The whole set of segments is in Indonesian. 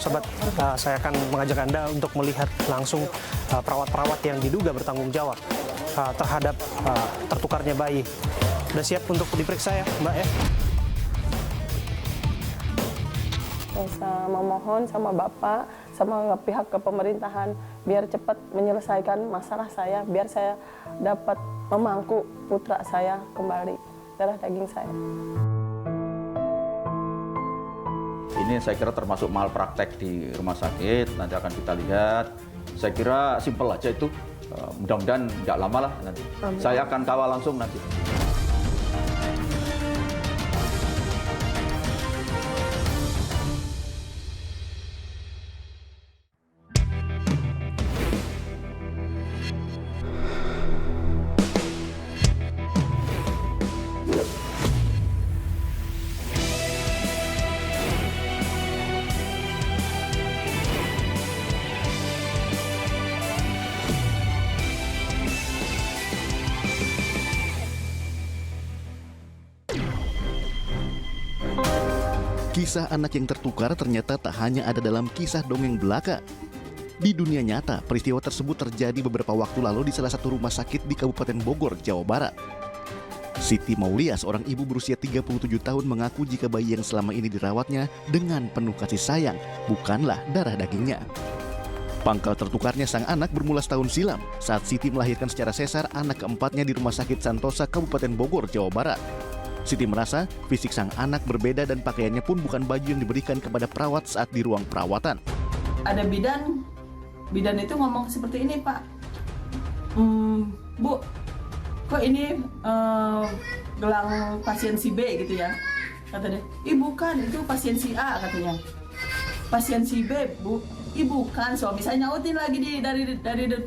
Sobat, saya akan mengajak Anda untuk melihat langsung perawat-perawat yang diduga bertanggung jawab terhadap tertukarnya bayi. Sudah siap untuk diperiksa ya, Mbak ya? Saya memohon sama Bapak, sama pihak kepemerintahan, biar cepat menyelesaikan masalah saya, biar saya dapat memangku putra saya kembali, darah daging saya. Ini saya kira termasuk malpraktek di rumah sakit, nanti akan kita lihat. Saya kira simpel aja itu, mudah-mudahan nggak lama lah nanti. Amin. Saya akan kawal langsung nanti. Kisah anak yang tertukar ternyata tak hanya ada dalam kisah dongeng belaka. Di dunia nyata, peristiwa tersebut terjadi beberapa waktu lalu di salah satu rumah sakit di Kabupaten Bogor, Jawa Barat. Siti Maulia, seorang ibu berusia 37 tahun, mengaku jika bayi yang selama ini dirawatnya dengan penuh kasih sayang bukanlah darah dagingnya. Pangkal tertukarnya sang anak bermula setahun silam saat Siti melahirkan secara sesar anak keempatnya di Rumah Sakit Santosa, Kabupaten Bogor, Jawa Barat. Siti merasa fisik sang anak berbeda dan pakaiannya pun bukan baju yang diberikan kepada perawat saat di ruang perawatan. Ada bidan itu ngomong seperti ini, Pak. Bu, kok ini gelang pasien si B gitu ya? Kata dia, bukan, itu pasien si A katanya. Pasien si B, Bu. Bukan, suami saya nyautin lagi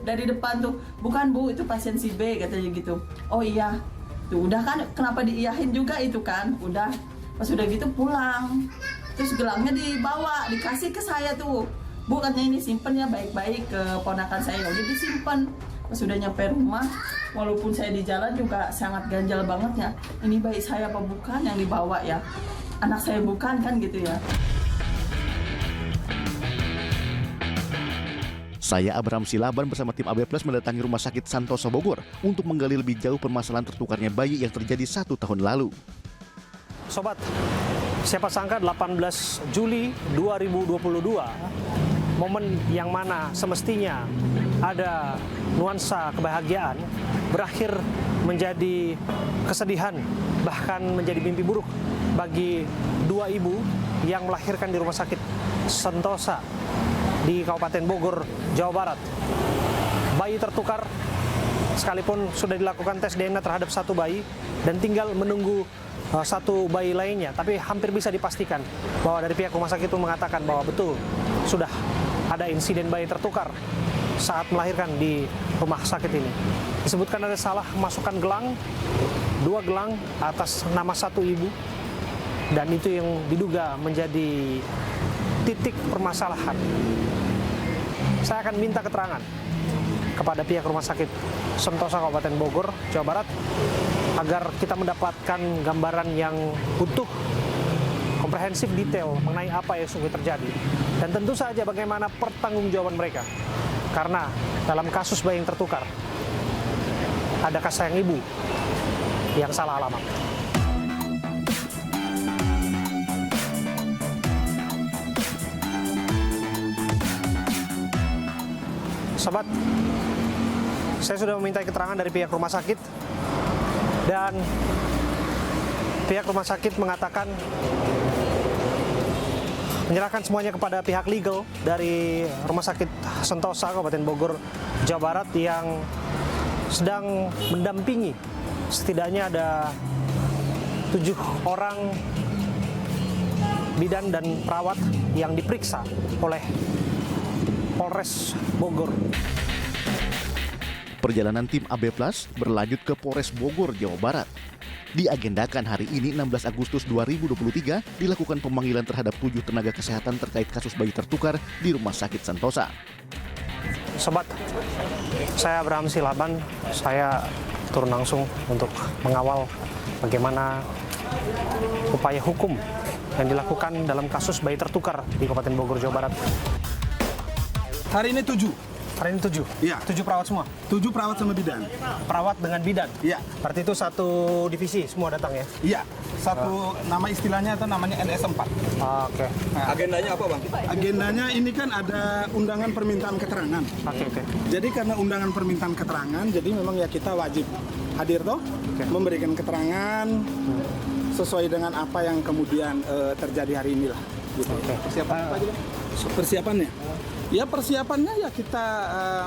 dari depan tuh. Bukan, Bu, itu pasien si B katanya gitu. Oh iya. Tuh, udah kan, kenapa diiyahin juga itu kan, udah. Pas udah gitu pulang, terus gelangnya dibawa, dikasih ke saya tuh. Bu, katanya ini simpen ya baik-baik ke ponakan saya, udah disimpan. Pas udah nyampe rumah, walaupun saya di jalan juga sangat ganjal banget ya. Ini bayi saya apa bukan yang dibawa ya? Anak saya bukan kan gitu ya. Saya Abraham Silaban bersama tim AB Plus mendatangi Rumah Sakit Santosa Bogor untuk menggali lebih jauh permasalahan tertukarnya bayi yang terjadi 1 tahun lalu. Sobat, siapa sangka 18 Juli 2022, momen yang mana semestinya ada nuansa kebahagiaan, berakhir menjadi kesedihan, bahkan menjadi mimpi buruk bagi dua ibu yang melahirkan di Rumah Sakit Santosa di Kabupaten Bogor, Jawa Barat. Bayi tertukar, sekalipun sudah dilakukan tes DNA terhadap satu bayi dan tinggal menunggu satu bayi lainnya, tapi hampir bisa dipastikan bahwa dari pihak rumah sakit itu mengatakan bahwa betul sudah ada insiden bayi tertukar saat melahirkan di rumah sakit ini. Disebutkan ada salah masukkan gelang, 2 gelang atas nama satu ibu, dan itu yang diduga menjadi titik permasalahan. Saya akan minta keterangan kepada pihak Rumah Sakit Santosa Kabupaten Bogor, Jawa Barat, agar kita mendapatkan gambaran yang utuh, komprehensif, detail mengenai apa yang sungguh terjadi. Dan tentu saja bagaimana pertanggungjawaban mereka. Karena dalam kasus bayi yang tertukar, ada kasih sayang ibu yang salah alamat. Sobat, saya sudah meminta keterangan dari pihak rumah sakit dan pihak rumah sakit mengatakan menyerahkan semuanya kepada pihak legal dari Rumah Sakit Santosa Kabupaten Bogor, Jawa Barat yang sedang mendampingi setidaknya ada 7 orang bidan dan perawat yang diperiksa oleh Polres Bogor. Perjalanan tim AB Plus berlanjut ke Polres Bogor, Jawa Barat. Diagendakan hari ini 16 Agustus 2023 dilakukan pemanggilan terhadap 7 tenaga kesehatan terkait kasus bayi tertukar di Rumah Sakit Santosa. Sobat, saya Abraham Silaban, saya turun langsung untuk mengawal bagaimana upaya hukum yang dilakukan dalam kasus bayi tertukar di Kabupaten Bogor, Jawa Barat. Hari ini 7. Hari ini 7? Iya. 7 perawat semua? 7 perawat sama bidan. Perawat dengan bidan? Iya. Berarti itu satu divisi semua datang ya? Iya. Satu nama istilahnya itu namanya LS4. Oke. Agendanya apa, Bang? Agendanya ini kan ada undangan permintaan keterangan. Oke. Jadi karena undangan permintaan keterangan, jadi memang ya kita wajib hadir toh, memberikan keterangan sesuai dengan apa yang kemudian terjadi hari ini lah. Gitu. Persiapan apa aja, Bang? Persiapannya? Ya persiapannya ya kita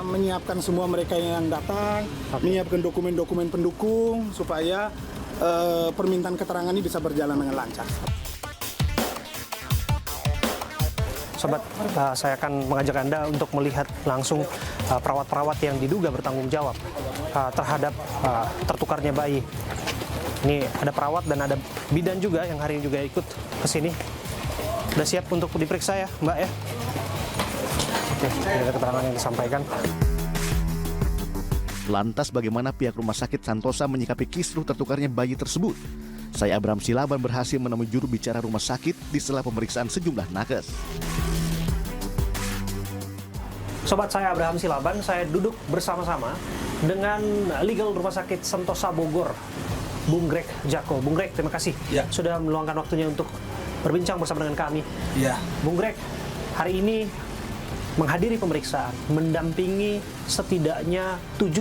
menyiapkan semua mereka yang datang, menyiapkan dokumen-dokumen pendukung supaya permintaan keterangan ini bisa berjalan dengan lancar. Sobat, saya akan mengajak Anda untuk melihat langsung perawat-perawat yang diduga bertanggung jawab terhadap tertukarnya bayi. Ini ada perawat dan ada bidan juga yang hari ini juga ikut ke sini. Sudah siap untuk diperiksa ya, Mbak ya? Oke, ini ada keterangan yang disampaikan. Lantas bagaimana pihak Rumah Sakit Santosa menyikapi kisruh tertukarnya bayi tersebut? Saya Abraham Silaban berhasil menemui juru bicara rumah sakit di sela pemeriksaan sejumlah nakes. Sobat, saya Abraham Silaban, saya duduk bersama-sama dengan legal Rumah Sakit Santosa Bogor, Bung Greg Jako. Bung Greg, terima kasih sudah meluangkan waktunya untuk berbincang bersama dengan kami. Bung Greg, hari ini menghadiri pemeriksaan, mendampingi setidaknya 7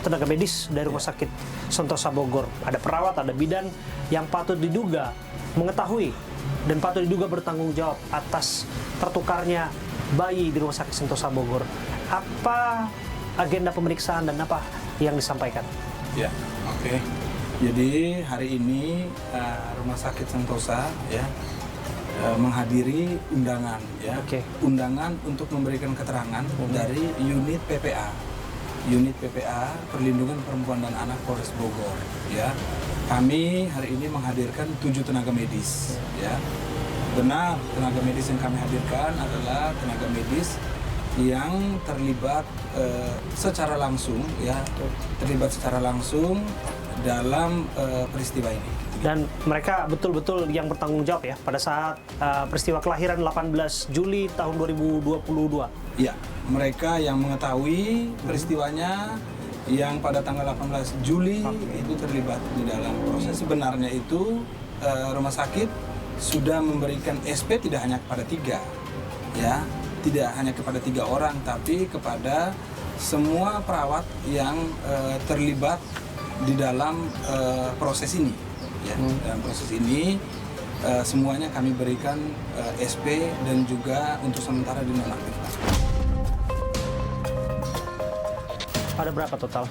tenaga medis dari Rumah Sakit Santosa Bogor. Ada perawat, ada bidan yang patut diduga mengetahui dan patut diduga bertanggung jawab atas tertukarnya bayi di Rumah Sakit Santosa Bogor. Apa agenda pemeriksaan dan apa yang disampaikan? Ya, oke. Jadi hari ini Rumah Sakit Santosa menghadiri undangan undangan untuk memberikan keterangan dari unit PPA Perlindungan Perempuan dan Anak Polres Bogor Kami hari ini menghadirkan 7 tenaga medis Benar, tenaga medis yang kami hadirkan adalah tenaga medis yang terlibat secara langsung dalam peristiwa ini. Dan mereka betul-betul yang bertanggung jawab ya pada saat peristiwa kelahiran 18 Juli tahun 2022. Iya, mereka yang mengetahui peristiwanya yang pada tanggal 18 Juli itu terlibat di dalam proses. Sebenarnya itu rumah sakit sudah memberikan SP tidak hanya kepada 3, tidak hanya kepada 3 orang, tapi kepada semua perawat yang terlibat di dalam proses ini. Dalam proses ini semuanya kami berikan SP dan juga untuk sementara dinonaktifkan. Ada berapa total?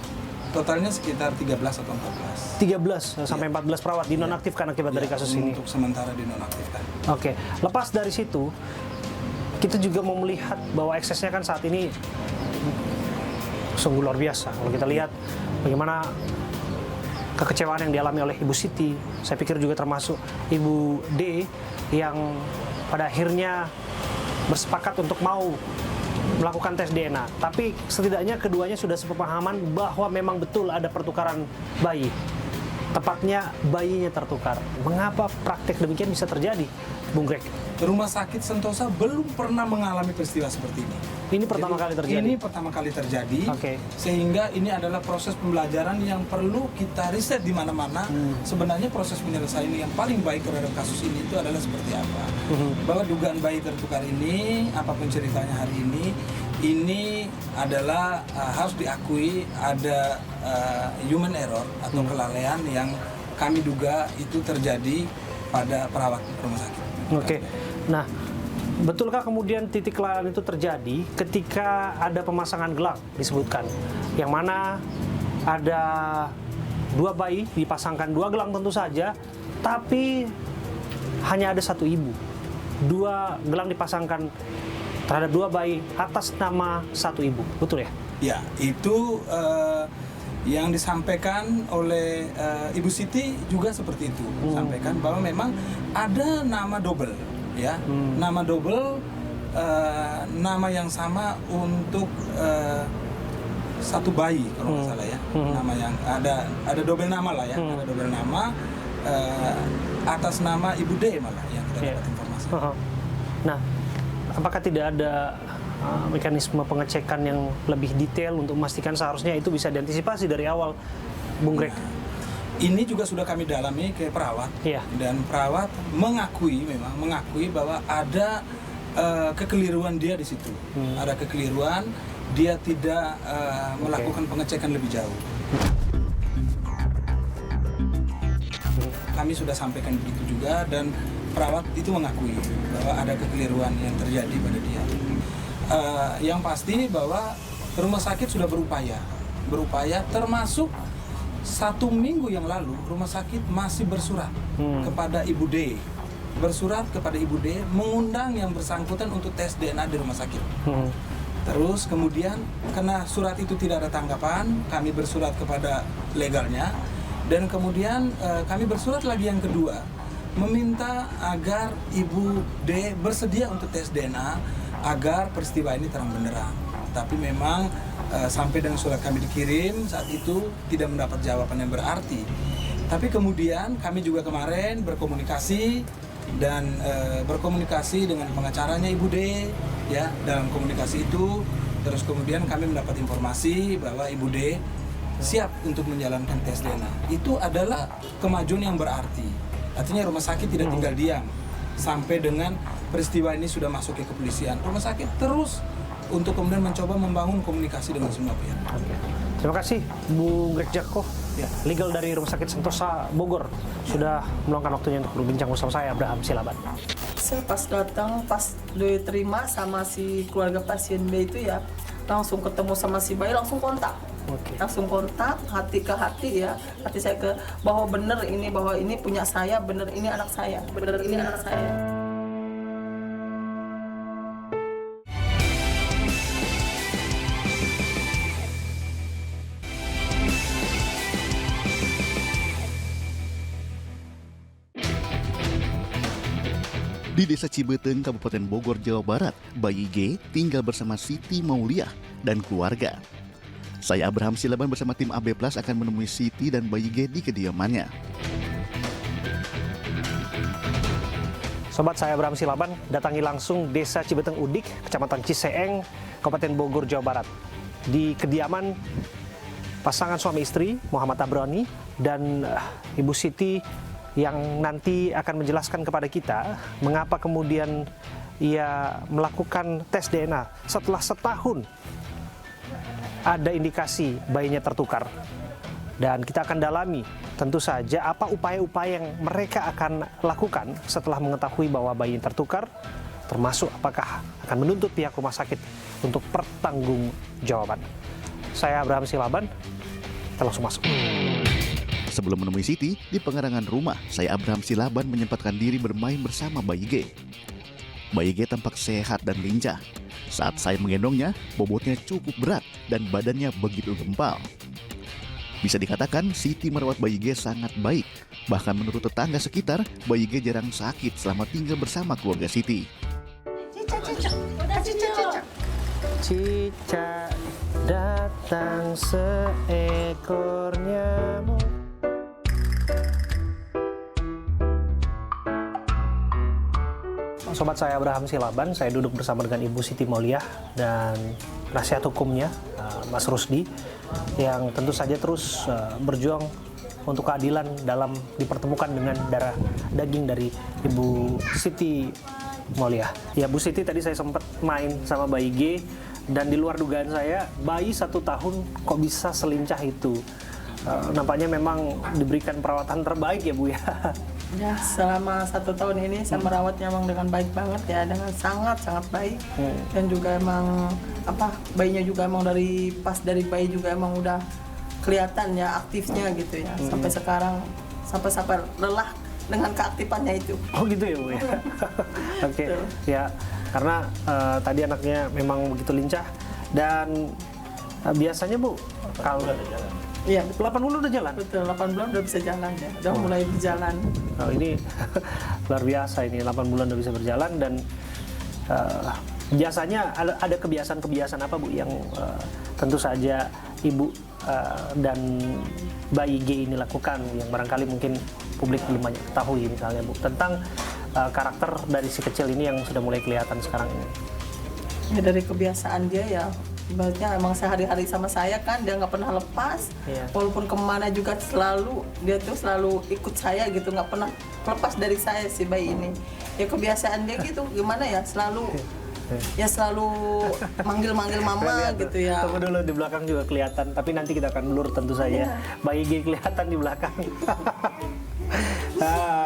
Totalnya sekitar 13 atau 14. 13 sampai 14 perawat dinonaktifkan akibat dari kasus ini. Untuk sementara dinonaktifkan. Oke, lepas dari situ kita juga mau melihat bahwa eksesnya kan saat ini sungguh luar biasa. Kalau kita lihat bagaimana kekecewaan yang dialami oleh Ibu Siti, saya pikir juga termasuk Ibu D yang pada akhirnya bersepakat untuk mau melakukan tes DNA. Tapi setidaknya keduanya sudah sepemahaman bahwa memang betul ada pertukaran bayi. Tepatnya bayinya tertukar. Mengapa praktek demikian bisa terjadi, Bung Greg? Rumah Sakit Santosa belum pernah mengalami peristiwa seperti ini. Ini pertama kali terjadi? Ini pertama kali terjadi, sehingga ini adalah proses pembelajaran yang perlu kita riset di mana-mana. Sebenarnya proses penyelesaian yang paling baik terhadap kasus ini itu adalah seperti apa. Bahwa dugaan bayi tertukar ini, apapun ceritanya hari ini adalah harus diakui ada human error atau kelalaian yang kami duga itu terjadi pada perawat rumah sakit. Nah, betulkah kemudian titik kelalaian itu terjadi ketika ada pemasangan gelang disebutkan, yang mana ada 2 bayi dipasangkan 2 gelang tentu saja, tapi hanya ada 1 ibu. 2 gelang dipasangkan terhadap 2 bayi atas nama 1 ibu, betul ya? Ya, itu yang disampaikan oleh Ibu Siti juga seperti itu, sampaikan bahwa memang ada nama double, nama double, nama yang sama untuk 1 bayi kalau nggak salah ya, nama yang ada double nama lah ya, ada double nama atas nama Ibu D malah yang kita Iya. dapat informasi. Nah, apakah tidak ada mekanisme pengecekan yang lebih detail untuk memastikan seharusnya itu bisa diantisipasi dari awal, Bung Greg? Ini juga sudah kami dalami ke perawat, Iya. dan perawat mengakui bahwa ada kekeliruan dia di situ. Ada kekeliruan, dia tidak melakukan pengecekan lebih jauh. Kami sudah sampaikan begitu juga, dan perawat itu mengakui bahwa ada kekeliruan yang terjadi pada dia. Yang pasti bahwa rumah sakit sudah berupaya termasuk 1 minggu yang lalu rumah sakit masih bersurat kepada Ibu D, mengundang yang bersangkutan untuk tes DNA di rumah sakit. Terus kemudian karena surat itu tidak ada tanggapan, kami bersurat kepada legalnya, dan kemudian kami bersurat lagi yang kedua, meminta agar Ibu D bersedia untuk tes DNA agar peristiwa ini terang benderang. Tapi memang sampai dengan surat kami dikirim saat itu tidak mendapat jawaban yang berarti. Tapi kemudian kami juga kemarin berkomunikasi dengan pengacaranya Ibu D, ya. Dalam komunikasi itu terus kemudian kami mendapat informasi bahwa Ibu D siap untuk menjalankan tes DNA. Itu adalah kemajuan yang berarti. Artinya rumah sakit tidak tinggal diam sampai dengan peristiwa ini sudah masuk ke kepolisian. Rumah sakit terus untuk kemudian mencoba membangun komunikasi dengan semua pihak. Terima kasih Bung Greg Jacko, Ya. legal dari Rumah Sakit Sentosa Bogor, sudah meluangkan waktunya untuk berbincang bersama saya, Abraham Silaban. Saya pas datang, pas diterima sama si keluarga pasien B itu ya, langsung ketemu sama si bayi, langsung kontak. Oke. Langsung kontak, hati ke hati ya, hati saya ke bahwa benar ini, bahwa ini punya saya, benar ini anak saya, benar ini anak saya. Di Desa Cibeteng, Kabupaten Bogor, Jawa Barat, bayi G tinggal bersama Siti Mauliah dan keluarga. Saya Abraham Silaban bersama tim AB Plus akan menemui Siti dan bayi G di kediamannya. Sobat, saya Abraham Silaban datangi langsung Desa Cibeteng Udik, Kecamatan Ciseeng, Kabupaten Bogor, Jawa Barat. Di kediaman pasangan suami istri Muhammad Abrani dan Ibu Siti yang nanti akan menjelaskan kepada kita mengapa kemudian ia melakukan tes DNA setelah setahun ada indikasi bayinya tertukar. Dan kita akan dalami tentu saja apa upaya-upaya yang mereka akan lakukan setelah mengetahui bahwa bayi tertukar, termasuk apakah akan menuntut pihak rumah sakit untuk pertanggungjawaban. Saya Abraham Silaban, kita langsung masuk. Sebelum menemui Siti, di pengerangan rumah, saya Abraham Silaban menyempatkan diri bermain bersama bayi G. Bayi G tampak sehat dan lincah. Saat saya menggendongnya, bobotnya cukup berat dan badannya begitu gempal. Bisa dikatakan Siti merawat bayi G sangat baik. Bahkan menurut tetangga sekitar, bayi G jarang sakit selama tinggal bersama keluarga Siti. Cicak datang seekor nyamuk. Sobat, saya Abraham Silaban, saya duduk bersama dengan Ibu Siti Mauliah dan nasihat hukumnya Mas Rusdi yang tentu saja terus berjuang untuk keadilan dalam dipertemukan dengan darah daging dari Ibu Siti Mauliah. Ya, Bu Siti, tadi saya sempat main sama bayi G dan di luar dugaan saya bayi 1 tahun kok bisa selincah itu. Nampaknya memang diberikan perawatan terbaik ya Bu ya. Ya, selama 1 tahun ini saya merawatnya emang dengan baik banget ya, dengan sangat baik. Dan juga emang bayinya juga emang dari bayi juga emang udah kelihatan ya aktifnya gitu ya. Sampai sekarang sampai lelah dengan keaktifannya itu. Oh gitu ya Bu ya. Oke. Ya, karena tadi anaknya memang begitu lincah dan biasanya Bu kalau Iya, 8 bulan udah jalan? betul, 8 bulan udah bisa jalan ya, udah mulai berjalan. Oh, ini luar biasa ini, 8 bulan udah bisa berjalan dan biasanya ada kebiasaan-kebiasaan apa Bu yang tentu saja Ibu dan bayi G ini lakukan yang barangkali mungkin publik belum banyak ketahui misalnya Bu, tentang karakter dari si kecil ini yang sudah mulai kelihatan sekarang ini? Ya dari kebiasaan dia ya, ibaratnya emang sehari-hari sama saya kan, dia nggak pernah lepas. Iya. Walaupun kemana juga dia tuh selalu ikut saya gitu, nggak pernah lepas dari saya si bayi ini. Ya kebiasaan dia gitu, gimana ya, selalu manggil-manggil mama gitu ya. Tunggu dulu, di belakang juga kelihatan, tapi nanti kita akan blur tentu saja. Bayi G kelihatan di belakang.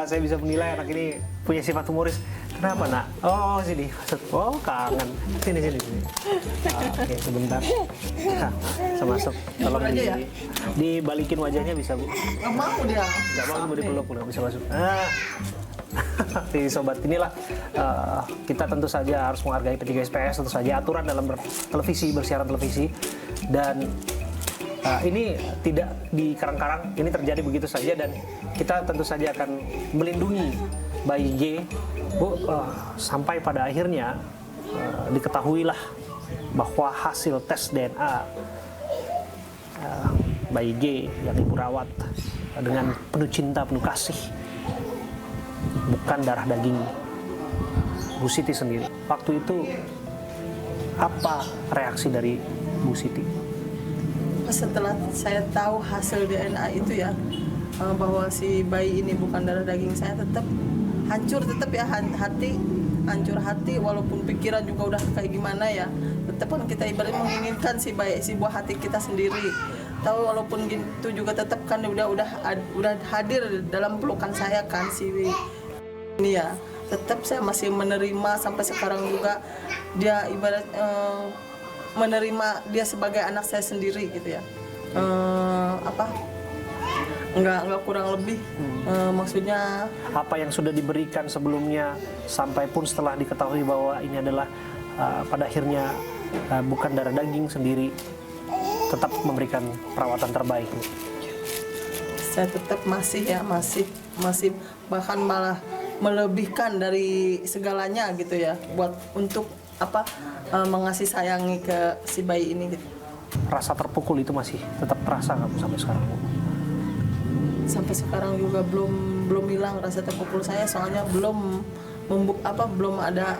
Saya bisa menilai anak ini punya sifat humoris. Kenapa, Nak? Oh, sini. Oh, kangen. Sini. Oke, sebentar. Saya masuk. Tolong aja ya? dibalikin wajahnya bisa, Bu? Nggak mau dia. Nggak mau dipeluk, nggak bisa masuk. Jadi sobat, inilah kita tentu saja harus menghargai P3SPS, tentu saja aturan dalam bersiaran televisi, dan ini tidak dikarang-karang, ini terjadi begitu saja, dan kita tentu saja akan melindungi bayi G, Bu, sampai pada akhirnya diketahuilah bahwa hasil tes DNA bayi G yang ibu rawat dengan penuh cinta, penuh kasih, bukan darah daging Bu Siti sendiri. Waktu itu apa reaksi dari Bu Siti? Setelah saya tahu hasil DNA itu ya, bahwa si bayi ini bukan darah daging saya, tetap hancur, tetap ya hancur hati, walaupun pikiran juga udah kayak gimana ya, tetap kan kita ibaratnya menginginkan si buah hati kita sendiri. Tahu walaupun gitu juga tetap kan udah hadir dalam pelukan saya kan si ini ya, tetap saya masih menerima sampai sekarang juga. Dia ibarat menerima dia sebagai anak saya sendiri gitu ya. Nggak kurang lebih. Maksudnya apa yang sudah diberikan sebelumnya, sampai pun setelah diketahui bahwa ini adalah pada akhirnya bukan darah daging sendiri, tetap memberikan perawatan terbaik. Saya tetap masih bahkan malah melebihkan dari segalanya gitu ya, buat untuk mengasih sayangi ke si bayi ini gitu. Rasa terpukul itu masih tetap terasa nggak sampai sekarang, Bu? Sampai sekarang juga belum hilang rasa terpukul saya, soalnya belum ada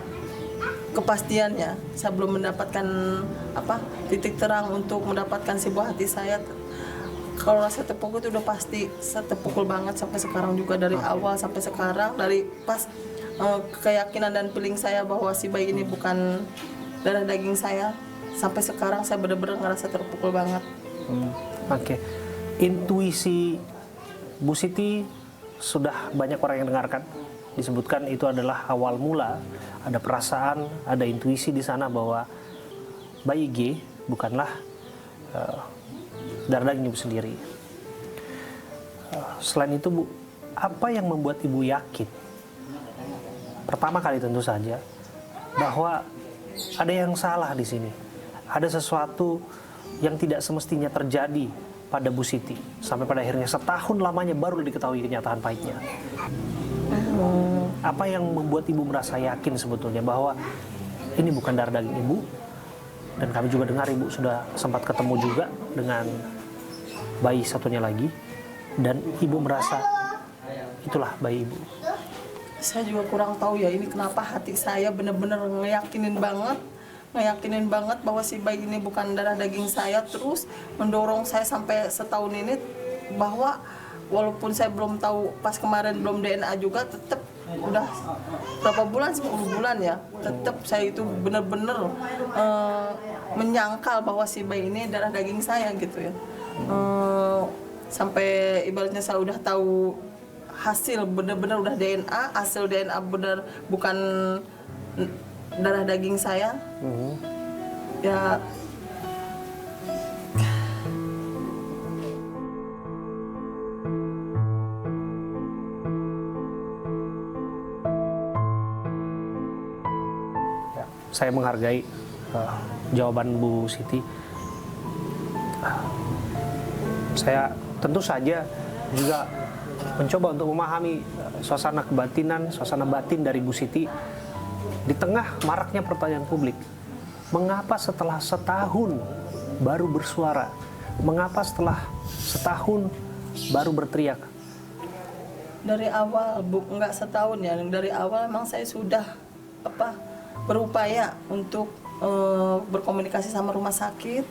kepastiannya. Saya belum mendapatkan titik terang untuk mendapatkan si buah hati saya. Kalau rasa terpukul itu udah pasti saya terpukul banget sampai sekarang juga, dari awal sampai sekarang, dari pas keyakinan dan feeling saya bahwa si bayi ini bukan darah daging saya, sampai sekarang saya benar-benar ngerasa terpukul banget. Oke. Intuisi Bu Siti sudah banyak orang yang dengarkan. Disebutkan itu adalah awal mula, ada perasaan, ada intuisi di sana bahwa bayi G bukanlah darah daging ibu sendiri. Selain itu, Bu, apa yang membuat ibu yakin? Pertama kali tentu saja bahwa ada yang salah di sini. Ada sesuatu yang tidak semestinya terjadi pada Bu Siti, sampai pada akhirnya setahun lamanya baru diketahui kenyataan pahitnya. Apa yang membuat ibu merasa yakin sebetulnya bahwa ini bukan darah daging ibu? Dan kami juga dengar ibu sudah sempat ketemu juga dengan bayi satunya lagi, dan ibu merasa itulah bayi ibu. Saya juga kurang tahu ya, ini kenapa hati saya benar-benar ngeyakinin banget bahwa si bayi ini bukan darah daging saya, terus mendorong saya sampai setahun ini, bahwa walaupun saya belum tahu, pas kemarin belum DNA juga, tetap udah berapa bulan, 10 bulan ya, tetap saya itu benar-benar menyangkal bahwa si bayi ini darah daging saya gitu ya. Sampai ibaratnya saya udah tahu hasil benar-benar udah DNA, hasil DNA benar bukan darah daging saya. Ya saya menghargai jawaban Bu Siti. Saya tentu saja juga mencoba untuk memahami suasana kebatinan, suasana batin dari Bu Siti di tengah maraknya pertanyaan publik. Mengapa setelah setahun baru bersuara? Mengapa setelah setahun baru berteriak? Dari awal, Bu, nggak setahun ya, dari awal emang saya sudah berupaya untuk berkomunikasi sama rumah sakit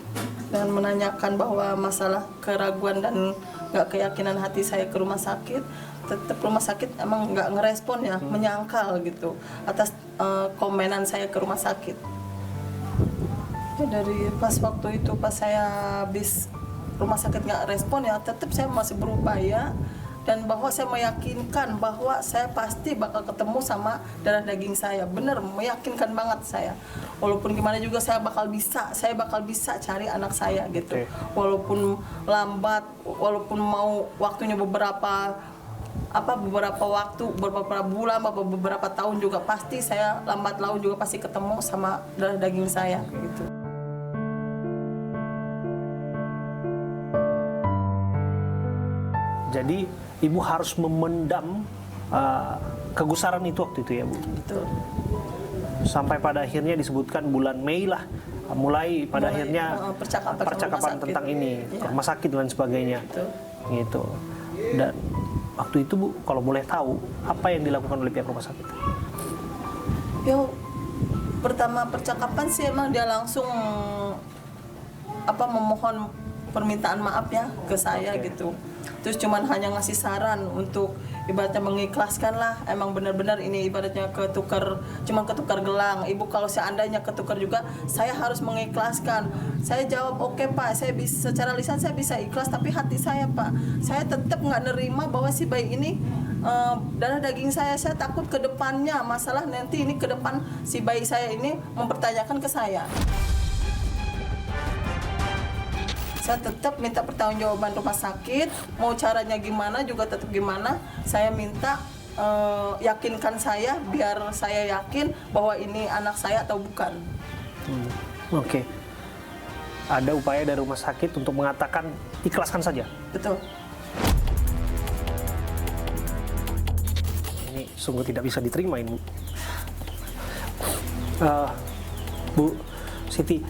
dan menanyakan bahwa masalah keraguan dan nggak keyakinan hati saya ke rumah sakit. Tetap rumah sakit emang nggak ngerespon ya, menyangkal gitu atas komenan saya ke rumah sakit. Ya, dari pas waktu itu pas saya habis rumah sakit nggak respon ya, tetap saya masih berupaya dan bahwa saya meyakinkan bahwa saya pasti bakal ketemu sama darah daging saya. Bener, meyakinkan banget saya. Walaupun gimana juga saya bakal bisa cari anak saya gitu. Walaupun lambat, walaupun mau waktunya beberapa waktu, beberapa bulan, beberapa tahun juga pasti saya lambat laun juga pasti ketemu sama darah daging saya gitu. Jadi Ibu harus memendam kegusaran itu waktu itu ya, Bu? Betul. Sampai pada akhirnya disebutkan bulan Mei lah, mulai akhirnya percakapan tentang ini, ya. rumah sakit dan sebagainya. Betul. Gitu. Dan waktu itu, Bu, kalau boleh tahu, apa yang dilakukan oleh pihak rumah sakit? Pertama percakapan sih emang dia langsung memohon permintaan maaf ya ke saya gitu. Terus cuman hanya ngasih saran untuk ibaratnya mengikhlaskan lah, emang benar-benar ini ibaratnya ketukar gelang. Ibu kalau seandainya ketukar juga saya harus mengikhlaskan. Saya jawab oke, Pak, saya bisa secara lisan saya bisa ikhlas, tapi hati saya, Pak, saya tetap nggak nerima bahwa si bayi ini darah daging saya takut ke depannya, masalah nanti ini ke depan si bayi saya ini mempertanyakan ke saya. Saya tetap minta pertanggungjawaban rumah sakit, mau caranya gimana juga tetap gimana. Saya minta yakinkan saya, biar saya yakin bahwa ini anak saya atau bukan. Oke. Ada upaya dari rumah sakit untuk mengatakan ikhlaskan saja. Betul. Ini sungguh tidak bisa diterima ini, Bu. Bu Siti,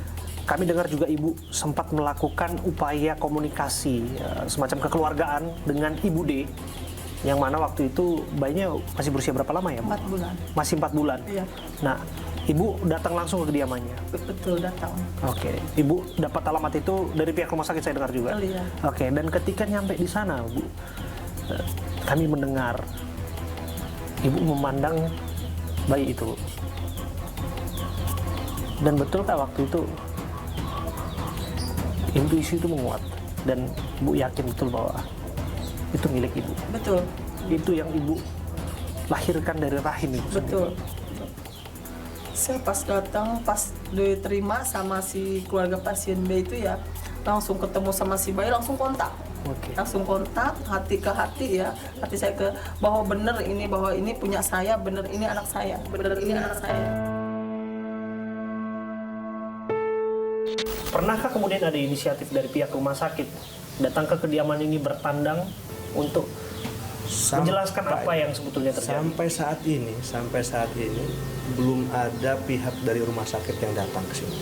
kami dengar juga Ibu sempat melakukan upaya komunikasi semacam kekeluargaan dengan Ibu D, yang mana waktu itu bayinya masih berusia berapa lama ya, Bu? 4 bulan. Masih 4 bulan? Iya. Nah, Ibu datang langsung ke kediamannya? Betul, datang. Oke. Ibu dapat alamat itu dari pihak rumah sakit, saya dengar juga? Betul, iya. Oke, dan ketika nyampe di sana, Bu, kami mendengar Ibu memandang bayi itu. Dan betulkah waktu itu intuisi itu menguat dan Ibu yakin betul bahwa itu milik Ibu? Betul. Itu yang Ibu lahirkan dari rahim Ibu sendiri? Betul. Saya pas datang, pas diterima sama si keluarga pasien B itu ya, langsung ketemu sama si bayi, langsung kontak. Oke. Langsung kontak, hati ke hati ya, hati saya ke bahwa benar ini, bahwa ini punya saya, benar ini anak saya, benar ini anak saya. Pernahkah kemudian ada inisiatif dari pihak rumah sakit datang ke kediaman ini bertandang untuk menjelaskan apa yang sebetulnya terjadi? Sampai saat ini belum ada pihak dari rumah sakit yang datang ke sini.